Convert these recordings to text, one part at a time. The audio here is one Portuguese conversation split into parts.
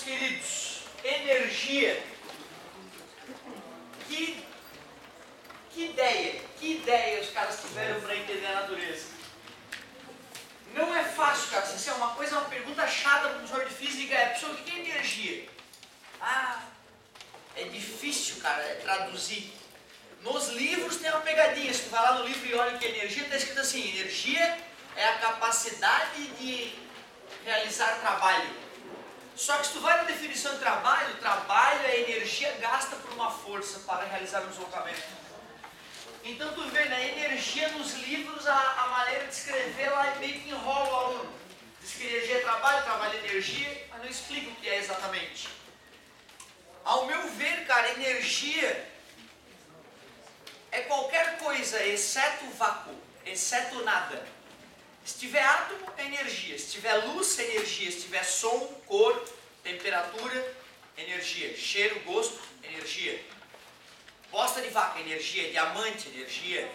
queridos, energia. Que ideia os caras tiveram para entender a natureza. Não é fácil, cara. Assim, uma pergunta chata para um professor de física é: professor, o que é energia? É difícil, cara, traduzir. Nos livros tem uma pegadinha. Se tu vai lá no livro e olha o que é energia, está escrito assim: energia é a capacidade de realizar trabalho. Só que se tu vai na definição de trabalho, trabalho é energia gasta por uma força para realizar um deslocamento. Então tu vê, né, energia nos livros, a maneira de escrever lá meio que enrola o aluno. Diz que energia é trabalho, trabalho é energia, mas não explica o que é exatamente. Ao meu ver, cara, energia é qualquer coisa exceto vácuo, exceto nada. Se tiver átomo, é energia. Se tiver luz, é energia. Se tiver som, cor, temperatura, energia. Cheiro, gosto, energia. Bosta de vaca, energia. Diamante, energia.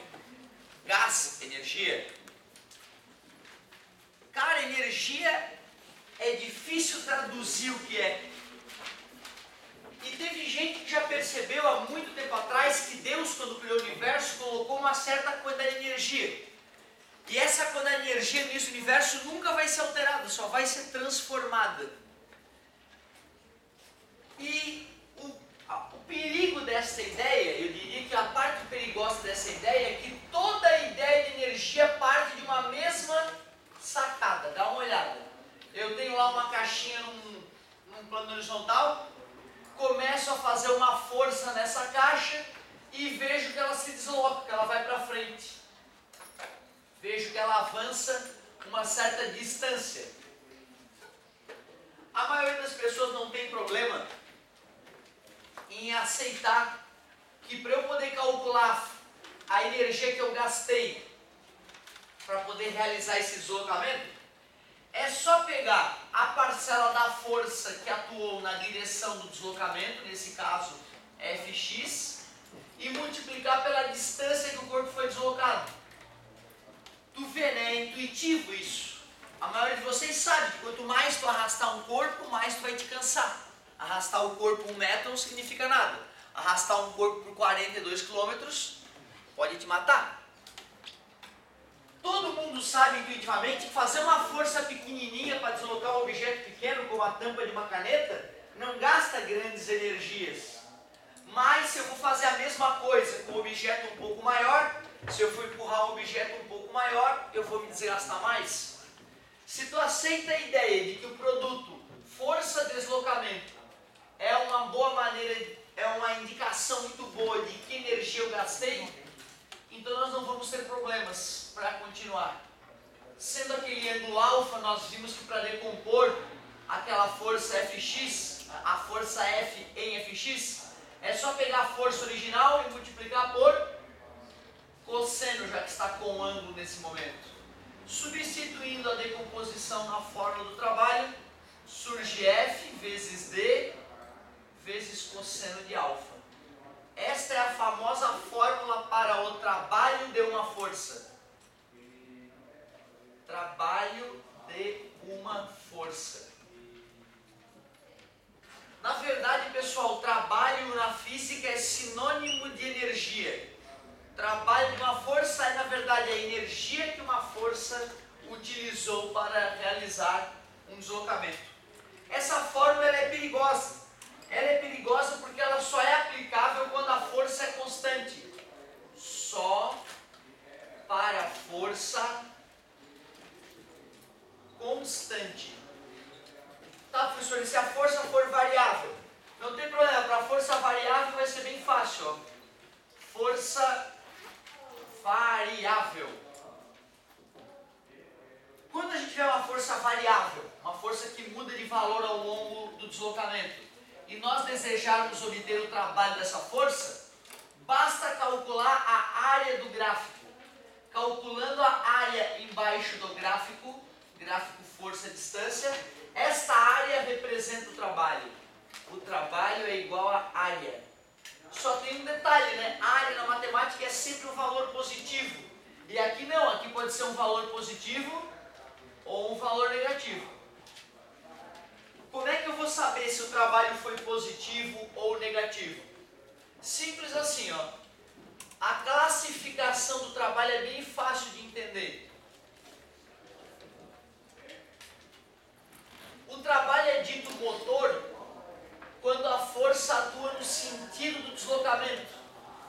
Gás, energia. Cara, energia é difícil traduzir o que é. E teve gente que já percebeu há muito tempo atrás que Deus, quando criou o universo, colocou uma certa quantidade de energia. E essa quantidade de energia nesse universo nunca vai ser alterada, só vai ser transformada. E o perigo dessa ideia, eu diria que a parte perigosa dessa ideia é que toda a ideia de energia parte de uma mesma sacada. Dá uma olhada. Eu tenho lá uma caixinha num plano horizontal, começo a fazer uma força nessa caixa e vejo que ela se desloca, que ela vai para frente. Vejo que ela avança uma certa distância. A maioria das pessoas não tem problema em aceitar que para eu poder calcular a energia que eu gastei para poder realizar esse deslocamento, é só pegar a parcela da força que atuou na direção do deslocamento, nesse caso Fx, e multiplicar pela distância que o corpo foi deslocado. Tu vê, né? É intuitivo isso. A maioria de vocês sabe que quanto mais tu arrastar um corpo, mais tu vai te cansar. Arrastar o corpo 1 metro não significa nada. Arrastar um corpo por 42 quilômetros pode te matar. Todo mundo sabe intuitivamente que fazer uma força pequenininha para deslocar um objeto pequeno, como a tampa de uma caneta, não gasta grandes energias. Mas se eu vou fazer a mesma coisa com um objeto um pouco maior, se eu for empurrar um objeto um pouco maior, eu vou me desgastar mais. Se tu aceita a ideia de que o produto força-deslocamento é uma boa maneira, é uma indicação muito boa de que energia eu gastei, então nós não vamos ter problemas para continuar. Sendo aquele ângulo alfa, nós vimos que para decompor aquela força Fx, a força F em Fx, é só pegar a força original e multiplicar por cosseno, já que está com ângulo nesse momento. Substituindo a decomposição na fórmula do trabalho, surge F vezes D vezes cosseno de alfa. Esta é a famosa fórmula para o trabalho de uma força. Trabalho de uma força. Na verdade, pessoal, trabalho na física é sinônimo de energia. Trabalho de uma força é, na verdade, a energia que uma força utilizou para realizar um deslocamento. Essa fórmula ela é perigosa. Ela é perigosa porque ela só é aplicável quando a força é constante. Só para a força constante. Tá, professor, e se a força for variável? Não tem problema, para a força variável vai ser bem fácil. Ó. Força variável. Quando a gente tiver uma força variável, uma força que muda de valor ao longo do deslocamento, e nós desejarmos obter o trabalho dessa força, basta calcular a área do gráfico. Calculando a área embaixo do gráfico, gráfico força-distância, esta área representa o trabalho. O trabalho é igual a área. Só tem um detalhe, né? A área na matemática é sempre um valor positivo. E aqui não, aqui pode ser um valor positivo ou um valor negativo. Como é que eu vou saber se o trabalho foi positivo ou negativo? Simples assim, ó. A classificação do trabalho é bem fácil de entender. O trabalho é dito motor quando a força atua no sentido do deslocamento.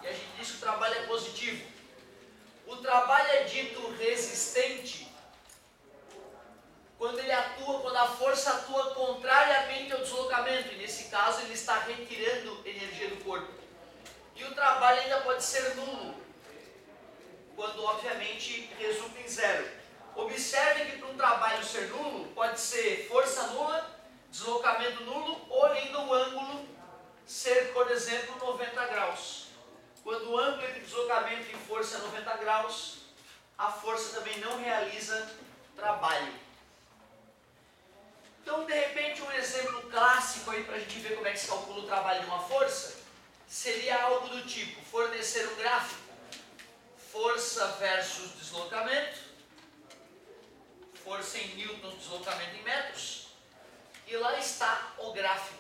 E a gente diz que o trabalho é positivo. O trabalho é dito resistente quando a força atua contrariamente ao deslocamento. E nesse caso ele está retirando energia do corpo. E o trabalho ainda pode ser nulo, quando obviamente resulta em zero. Observe que para um trabalho ser nulo, pode ser força nula, deslocamento nulo, ou ainda o ângulo ser, por exemplo, 90 graus. Quando o ângulo entre deslocamento e força é 90 graus, a força também não realiza trabalho. Então, de repente, um exemplo clássico aí para a gente ver como é que se calcula o trabalho de uma força, seria algo do tipo, fornecer um gráfico, força versus deslocamento, força em newtons, deslocamento em metros, e lá está o gráfico.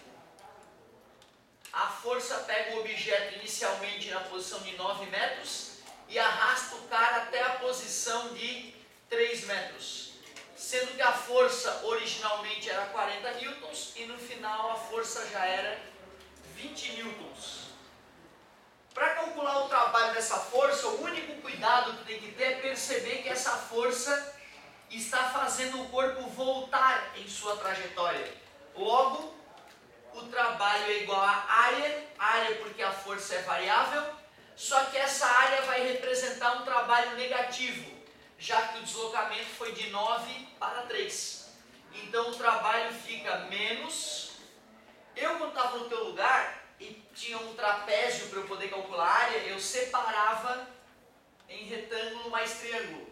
A força pega o objeto inicialmente na posição de 9 metros e arrasta o cara até a posição de 3 metros. Sendo que a força originalmente era 40 newtons e no final a força já era 20 newtons. Para calcular o trabalho dessa força, o único cuidado que tem que ter é perceber que essa força está fazendo o corpo voltar em sua trajetória. Logo, o trabalho é igual a área porque a força é variável, só que essa área vai representar um trabalho negativo, já que o deslocamento foi de 9 para 3. Então o trabalho fica menos. Eu, quando estava no teu lugar e tinha um trapézio para eu poder calcular a área, eu separava em retângulo mais triângulo.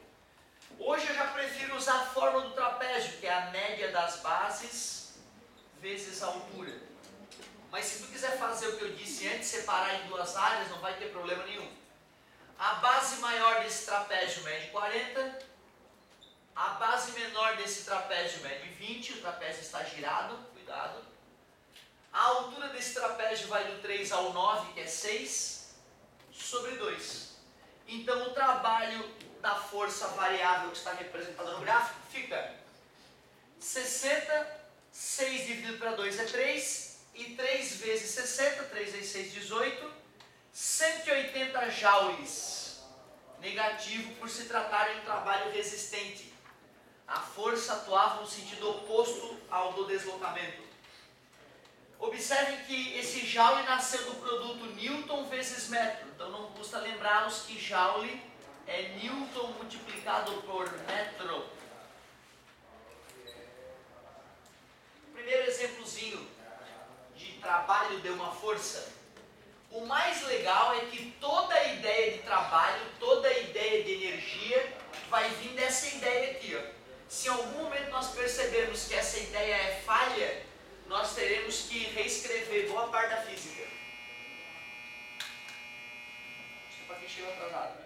Hoje eu já prefiro usar a fórmula do trapézio, que é a média das bases vezes a altura. Mas se tu quiser fazer o que eu disse antes, separar em duas áreas, não vai ter problema nenhum. A base maior desse trapézio mede 40, a base menor desse trapézio mede 20, o trapézio está girado, cuidado. A altura desse trapézio vai do 3 ao 9, que é 6, sobre 2. Então o trabalho da força variável que está representada no gráfico fica 60, 6 dividido para 2 é 3, e 3 vezes 60, 3 vezes 6, 18, 180 joules. Negativo por se tratar de um trabalho resistente. A força atuava no sentido oposto ao do deslocamento. Observem que esse joule nasceu do produto Newton vezes metro. Então não custa lembrarmos que joule é Newton multiplicado por metro. Primeiro exemplozinho de trabalho de uma força. O mais legal é que toda a ideia de trabalho, toda a ideia de energia vai vir dessa ideia aqui, ó. Se em algum momento nós percebermos que essa ideia é falha, nós teremos que reescrever boa parte da física. Acho que para quem chegou atrasado, né?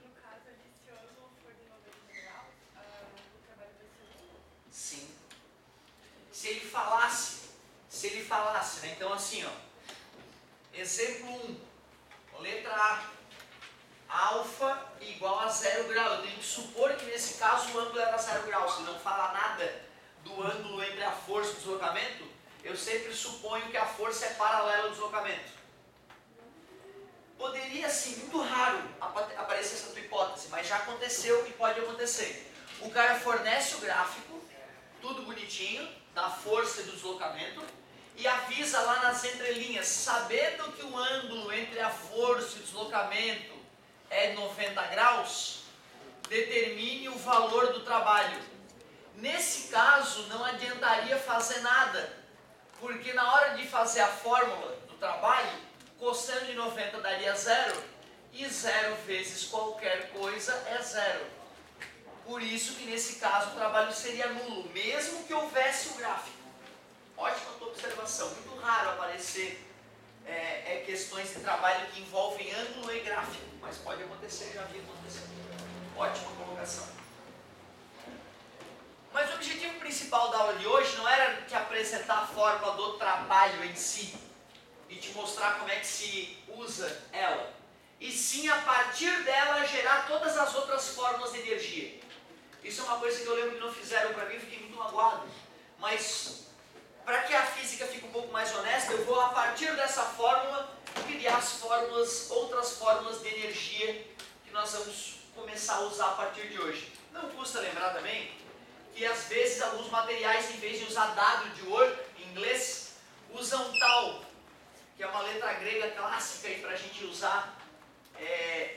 No caso ali, se o ângulo for de 90 graus, o trabalho vai ser nulo? Sim. Se ele falasse, né? Então assim, ó. Exemplo 1. Letra A. Alfa igual a 0 grau. Eu tenho que supor que nesse caso o ângulo era 0 graus. Se não fala nada do ângulo entre a força e o deslocamento, eu sempre suponho que a força é paralela ao deslocamento. Poderia, assim, muito raro aparecer essa tua hipótese, mas já aconteceu e pode acontecer. O cara fornece o gráfico, tudo bonitinho, da força e do deslocamento, e avisa lá nas entrelinhas, sabendo que o ângulo entre a força e o deslocamento é 90 graus, determine o valor do trabalho. Nesse caso, não adiantaria fazer nada, porque na hora de fazer a fórmula do trabalho, cosseno de 90 daria 0, e 0 vezes qualquer coisa é 0. Por isso que nesse caso o trabalho seria nulo, mesmo que houvesse o gráfico. Ótima tua observação, muito raro aparecer questões de trabalho que envolvem ângulo e gráfico, mas pode acontecer, já vi acontecer. Ótima colocação. Mas o objetivo principal principal da aula de hoje não era te apresentar a fórmula do trabalho em si e te mostrar como é que se usa ela, e sim a partir dela gerar todas as outras fórmulas de energia. Isso é uma coisa que eu lembro que não fizeram para mim, fiquei muito magoado. Mas para que a física fique um pouco mais honesta, eu vou a partir dessa fórmula criar as fórmulas, outras fórmulas de energia que nós vamos começar a usar a partir de hoje. Não custa lembrar também que às vezes alguns materiais, em vez de usar W de Word em inglês, usam tal, que é uma letra grega clássica para a gente usar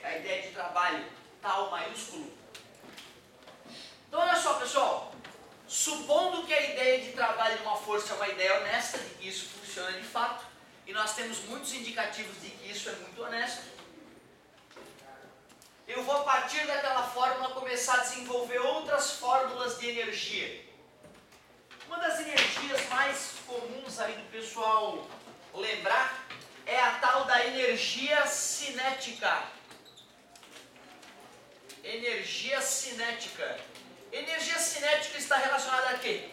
a ideia de trabalho, tal maiúsculo. Então olha só, pessoal, supondo que a ideia de trabalho de uma força é uma ideia honesta, de que isso funciona de fato, e nós temos muitos indicativos de que isso é muito honesto, eu vou a partir daquela fórmula começar a desenvolver outras fórmulas de energia. Uma das energias mais comuns aí do pessoal lembrar é a tal da energia cinética. Energia cinética. Energia cinética está relacionada a quê?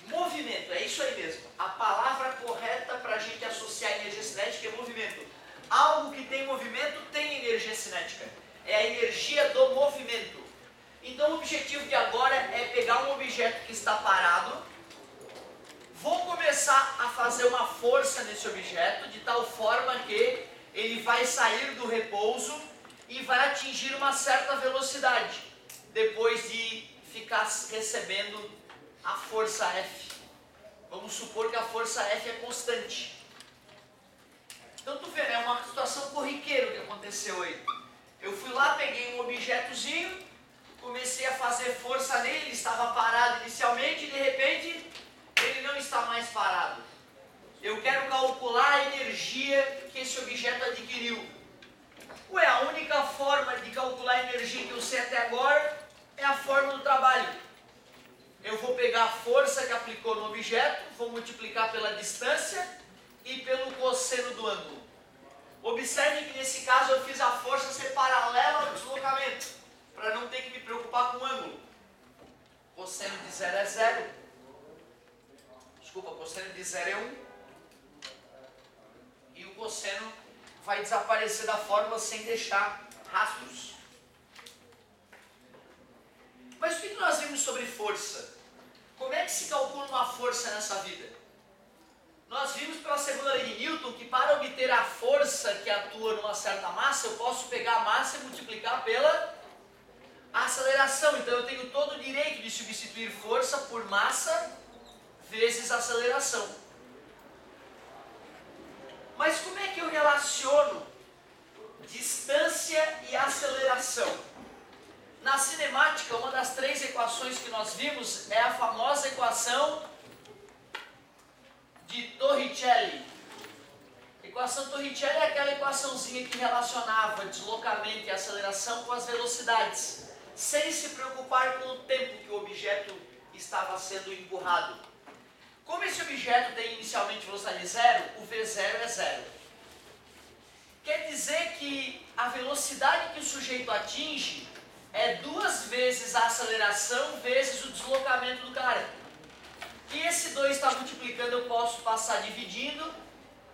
Movimento, é isso aí mesmo. A palavra correta para a gente associar a energia cinética é movimento. Algo que tem movimento tem energia cinética. É a energia do movimento. Então o objetivo de agora é pegar um objeto que está parado, vou começar a fazer uma força nesse objeto de tal forma que ele vai sair do repouso e vai atingir uma certa velocidade, depois de ficar recebendo a força F. Vamos supor que a força F é constante. Então tu vê, né, uma situação corriqueira que aconteceu aí. Eu fui lá, peguei um objetozinho, comecei a fazer força nele, ele estava parado inicialmente e de repente ele não está mais parado. Eu quero calcular a energia que esse objeto adquiriu. Ué, a única forma de calcular a energia que eu sei até agora é a fórmula do trabalho. Eu vou pegar a força que aplicou no objeto, vou multiplicar pela distância e pelo cosseno do ângulo. Observe que nesse caso eu fiz a força ser paralela ao deslocamento, para não ter que me preocupar com o ângulo. Cosseno de 0 é 0. Desculpa, cosseno de 0 é 1. E o cosseno vai desaparecer da fórmula sem deixar rastros. Mas o que nós vimos sobre força? Como é que se calcula uma força nessa vida? Nós vimos pela segunda lei de Newton que para obter a força que atua numa certa massa, eu posso pegar a massa e multiplicar pela aceleração. Então eu tenho todo o direito de substituir força por massa vezes aceleração. Mas como é que eu relaciono distância e aceleração? Na cinemática, uma das 3 equações que nós vimos é a famosa equação de Torricelli. A equação Torricelli é aquela equaçãozinha que relacionava deslocamento e aceleração com as velocidades, sem se preocupar com o tempo que o objeto estava sendo empurrado. Como esse objeto tem inicialmente velocidade 0, o V0 é 0. Quer dizer que a velocidade que o sujeito atinge é 2 vezes a aceleração vezes o deslocamento do cara. E esse 2 está multiplicando, eu posso passar dividindo.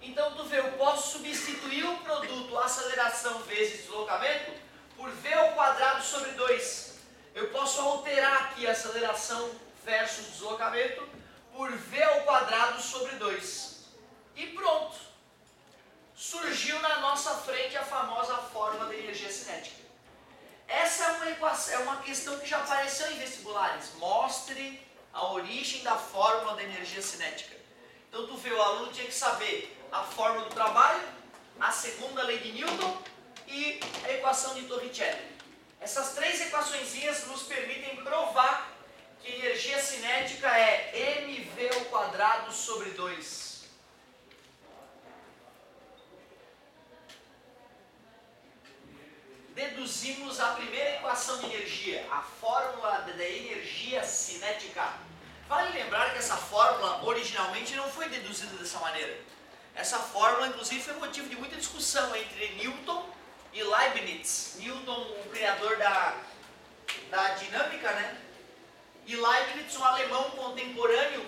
Então tu vê, eu posso substituir o produto aceleração vezes deslocamento por V ao quadrado sobre 2. Eu posso alterar aqui a aceleração versus deslocamento por V ao quadrado sobre 2. E pronto. Surgiu na nossa frente a famosa fórmula da energia cinética. Essa é uma questão que já apareceu em vestibulares. Mostre a origem da fórmula da energia cinética. Então tu vê, o aluno tinha que saber a fórmula do trabalho, a segunda lei de Newton e a equação de Torricelli. Essas 3 equaçõezinhas nos permitem provar que energia cinética é mv ao quadrado sobre 2. Deduzimos a primeira equação de energia, a fórmula da energia cinética. Vale lembrar que essa fórmula originalmente não foi deduzida dessa maneira. Essa fórmula, inclusive, foi motivo de muita discussão entre Newton e Leibniz. Newton, o criador da dinâmica, né? E Leibniz, um alemão contemporâneo,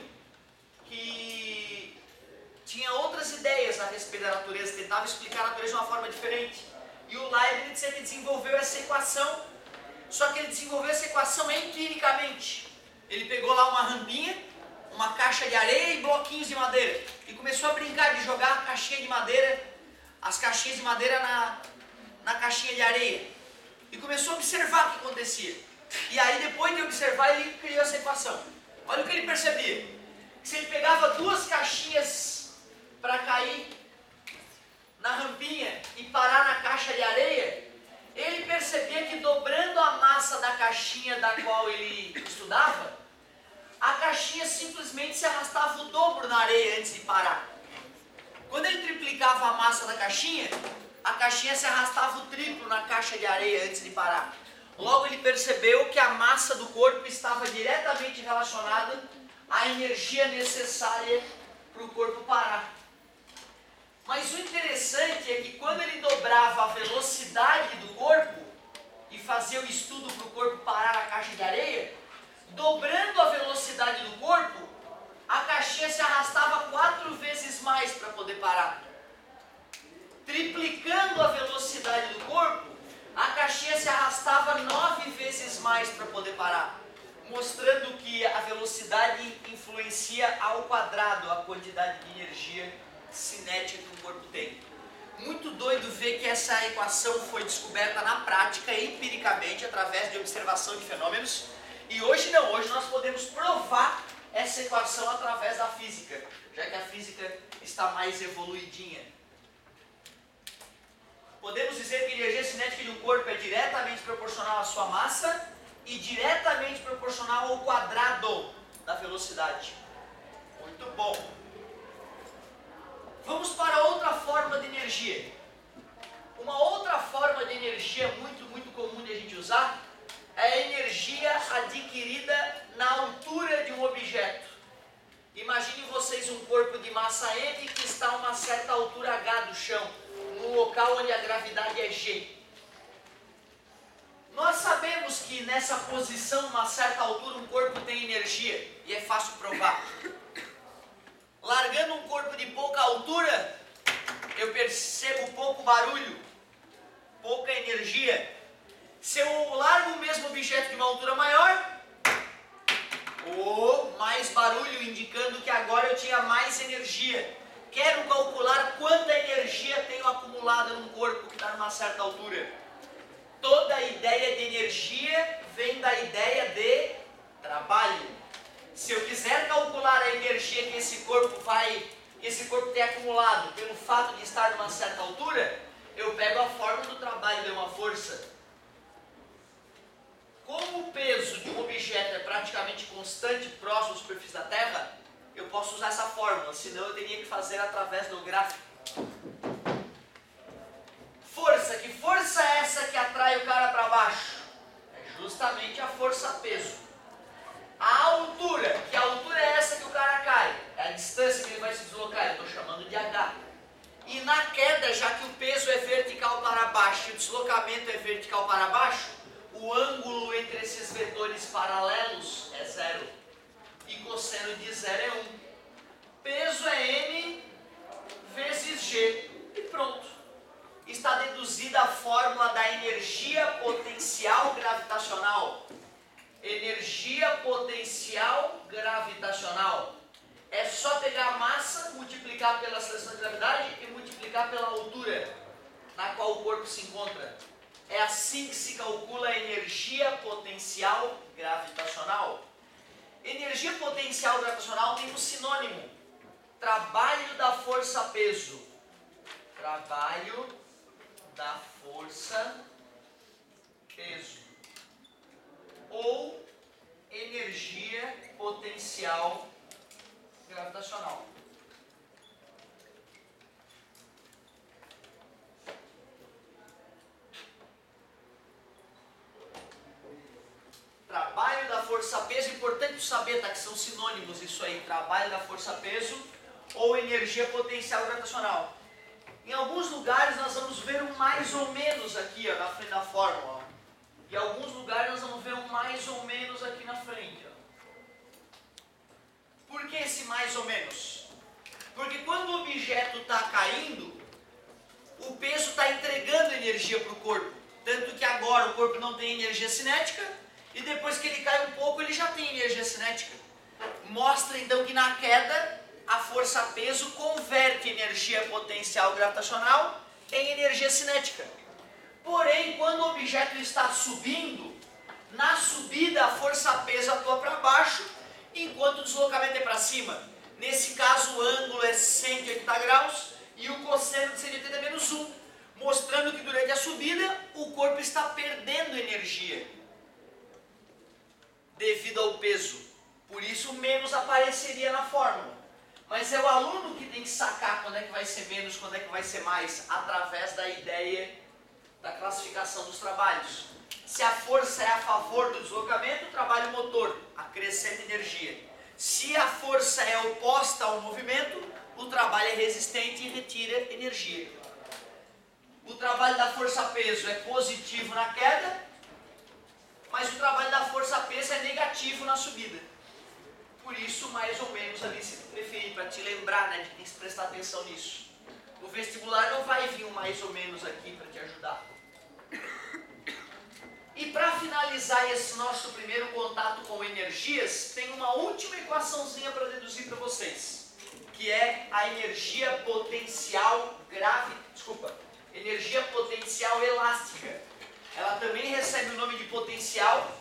que tinha outras ideias a respeito da natureza, tentava explicar a natureza de uma forma diferente. E o Leibniz, ele desenvolveu essa equação, só que ele desenvolveu essa equação empiricamente. Ele pegou lá uma rampinha, uma caixa de areia e bloquinhos de madeira, e começou a brincar de jogar a caixinha de madeira, as caixinhas de madeira na caixinha de areia. E começou a observar o que acontecia. E aí, depois de observar, ele criou essa equação. Olha o que ele percebia. Se ele pegava duas caixinhas para cair na rampinha e parar na caixa de areia, ele percebia que dobrando a massa da caixinha da qual ele estudava, a caixinha simplesmente se arrastava o dobro na areia antes de parar. Quando ele triplicava a massa da caixinha, a caixinha se arrastava o triplo na caixa de areia antes de parar. Logo ele percebeu que a massa do corpo estava diretamente relacionada à energia necessária para o corpo parar. Mas o interessante é que quando ele dobrava a velocidade do corpo e fazia o estudo para o corpo parar na caixa de areia, dobrando a velocidade do corpo, a caixinha se arrastava 4 vezes mais para poder parar. Triplicando a velocidade do corpo, a caixinha se arrastava 9 vezes mais para poder parar, mostrando que a velocidade influencia ao quadrado a quantidade de energia cinética que o corpo tem. Muito doido ver que essa equação foi descoberta na prática, empiricamente, através de observação de fenômenos, e hoje não, hoje nós podemos provar essa equação através da física, já que a física está mais evoluidinha. Podemos dizer que a energia cinética de um corpo é diretamente proporcional à sua massa e diretamente proporcional ao quadrado da velocidade. Muito bom. Vamos para outra forma de energia. Uma outra forma de energia muito comum de a gente usar é a energia adquirida na altura de um objeto. Imagine vocês um corpo de massa M que está a uma certa altura H do chão, num local onde a gravidade é G. Nós sabemos que nessa posição, uma certa altura, um corpo tem energia, e é fácil provar. Largando um corpo de pouca altura, eu percebo pouco barulho, pouca energia. Se eu largo o mesmo objeto de uma altura maior, mais barulho, indicando que agora eu tinha mais energia. Quero calcular quanta energia tenho acumulada num corpo que está numa certa altura. Toda a ideia de energia vem da ideia de trabalho. Se eu quiser calcular a energia que esse corpo tem acumulado pelo fato de estar numa certa altura, eu pego a fórmula do trabalho de uma força. Como o peso de um objeto é praticamente constante próximo à superfície da Terra, eu posso usar essa fórmula, senão eu teria que fazer através do gráfico. Força, que força é essa que atrai o cara para baixo? É justamente a força-peso. A altura, que altura é essa que o cara cai? É a distância que ele vai se deslocar, eu estou chamando de H. E na queda, já que o peso é vertical para baixo e o deslocamento é vertical para baixo, o ângulo entre esses vetores paralelos é 0. E cosseno de 0 é 1. Peso é m vezes g. E pronto. Está deduzida a fórmula da energia potencial gravitacional. Energia potencial gravitacional. É só pegar a massa, multiplicar pela aceleração de gravidade e multiplicar pela altura na qual o corpo se encontra. É assim que se calcula a energia potencial gravitacional. Energia potencial gravitacional tem um sinônimo: trabalho da força-peso. Trabalho da força-peso. Ou energia potencial gravitacional. Trabalho da força-peso, importante saber, tá, que são sinônimos isso aí, trabalho da força-peso ou energia potencial gravitacional. Em alguns lugares nós vamos ver um mais ou menos aqui, ó, na frente da fórmula. Ó. Em alguns lugares nós vamos ver um mais ou menos aqui na frente. Ó. esse mais ou menos? Porque quando o objeto está caindo, o peso está entregando energia para o corpo. Tanto que agora o corpo não tem energia cinética, e depois que ele cai um pouco, ele já tem energia cinética. Mostra então que na queda, a força-peso converte energia potencial gravitacional em energia cinética. Porém, quando o objeto está subindo, na subida a força-peso atua para baixo, enquanto o deslocamento é para cima. Nesse caso o ângulo é 180 graus e o cosseno de 180 é menos 1, mostrando que durante a subida o corpo está perdendo energia devido ao peso. Por isso menos apareceria na fórmula. Mas é o aluno que tem que sacar quando é que vai ser menos, quando é que vai ser mais, através da ideia da classificação dos trabalhos. Se a força é a favor do deslocamento, o trabalho motor acrescenta energia. Se a força é oposta ao movimento, o trabalho é resistente e retira energia. O trabalho da força-peso é positivo na queda, mas o trabalho da força-peso é negativo na subida. Por isso, mais ou menos ali se preferir, para te lembrar, né, de que tem que prestar atenção nisso. O vestibular não vai vir um mais ou menos aqui para te ajudar. E para finalizar esse nosso primeiro contato com energias, tem uma última equaçãozinha para deduzir para vocês, que é a energia potencial energia potencial elástica. Ela também recebe o nome de potencial,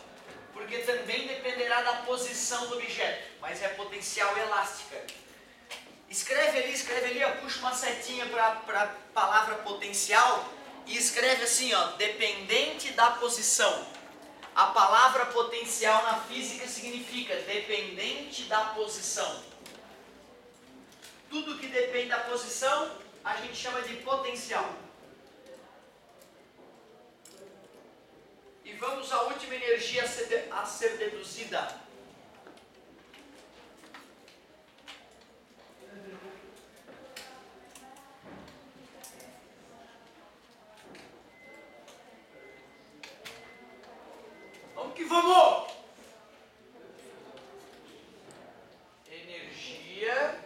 porque também dependerá da posição do objeto, mas é potencial elástica. Escreve ali, ó, puxa uma setinha para a palavra potencial e escreve assim, ó, dependente da posição. A palavra potencial na física significa dependente da posição. Tudo que depende da posição, a gente chama de potencial. E vamos à última energia a ser deduzida. Vamos que vamos! Energia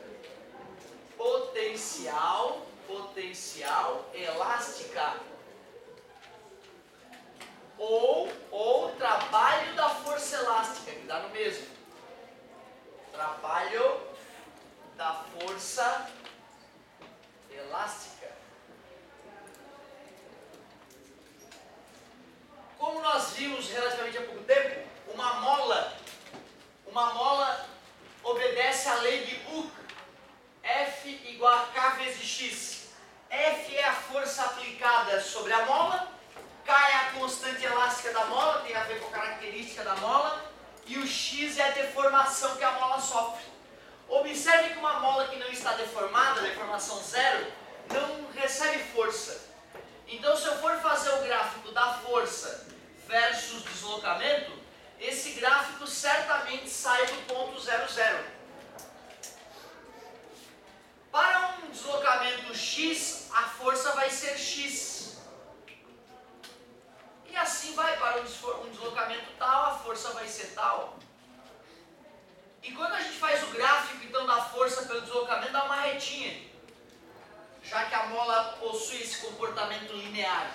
potencial elástica. Ou trabalho da força elástica, que dá no mesmo. Trabalho da força elástica. Como nós vimos relativamente há pouco tempo, uma mola obedece à lei de Hooke. F igual a K vezes X. F é a força aplicada sobre a mola, K é a constante elástica da mola, tem a ver com a característica da mola, e o X é a deformação que a mola sofre. Observe que uma mola que não está deformada, deformação zero, não recebe força. Então, se eu for fazer o gráfico da força versus deslocamento, esse gráfico certamente sai do ponto 0,0. Para um deslocamento x, a força vai ser x. E assim vai, para um deslocamento tal, a força vai ser tal. E quando a gente faz o gráfico, então, da força pelo deslocamento, dá uma retinha, já que a mola possui esse comportamento linear.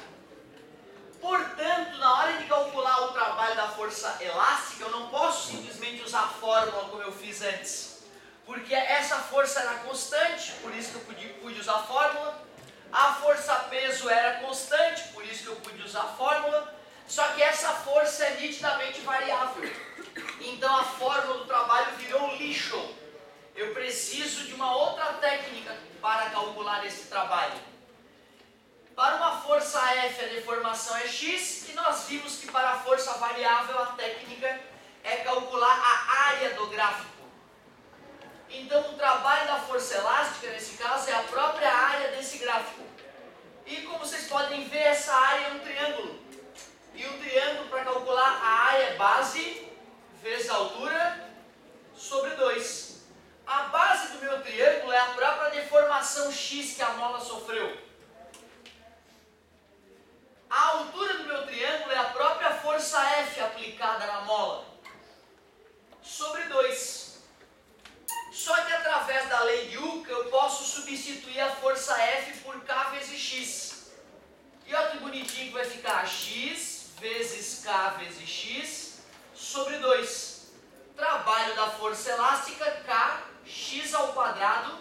Portanto, na hora de calcular o trabalho da força elástica, eu não posso simplesmente usar a fórmula como eu fiz antes. Porque essa força era constante, por isso que eu pude usar a fórmula. A força-peso era constante, por isso que eu pude usar a fórmula. Só que essa força é nitidamente variável. Então a fórmula do trabalho virou lixo. Eu preciso de uma outra técnica para calcular esse trabalho. Para uma força F a deformação é x, e nós vimos que para a força variável a técnica é calcular a área do gráfico. Então o trabalho da força elástica, nesse caso, é a própria área desse gráfico. E como vocês podem ver, essa área é um triângulo. E o triângulo, para calcular a área base vezes a altura sobre 2. A base do meu triângulo é a própria deformação x que a mola sofreu. A altura do meu triângulo é a própria força F aplicada na mola sobre 2. Só força elástica, kx²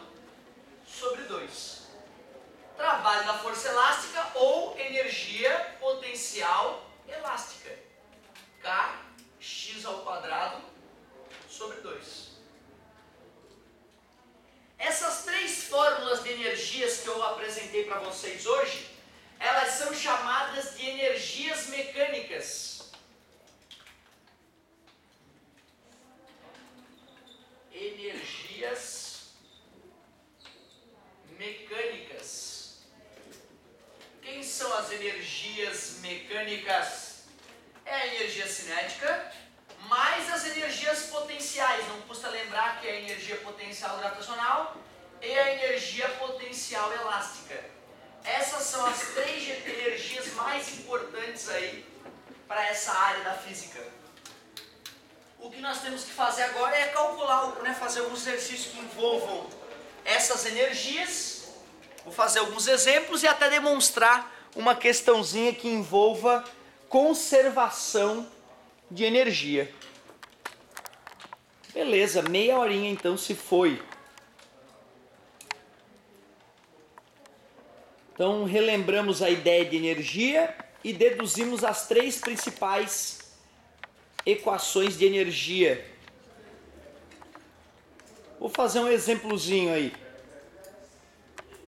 sobre 2. Trabalho da força elástica ou energia potencial elástica, kx² sobre 2. Essas três fórmulas de energias que eu apresentei para vocês hoje, elas são chamadas de energias mecânicas. Energias mecânicas. Quem são as energias mecânicas? É a energia cinética, mais as energias potenciais. Não custa lembrar que é a energia potencial gravitacional e a energia potencial elástica. Essas são as três energias mais importantes aí para essa área da física. O que nós temos que fazer agora é calcular, fazer alguns exercícios que envolvam essas energias. Vou fazer alguns exemplos e até demonstrar uma questãozinha que envolva conservação de energia. Beleza, meia horinha então se foi. Então relembramos a ideia de energia e deduzimos as três principais equações de energia. Vou fazer um exemplozinho aí.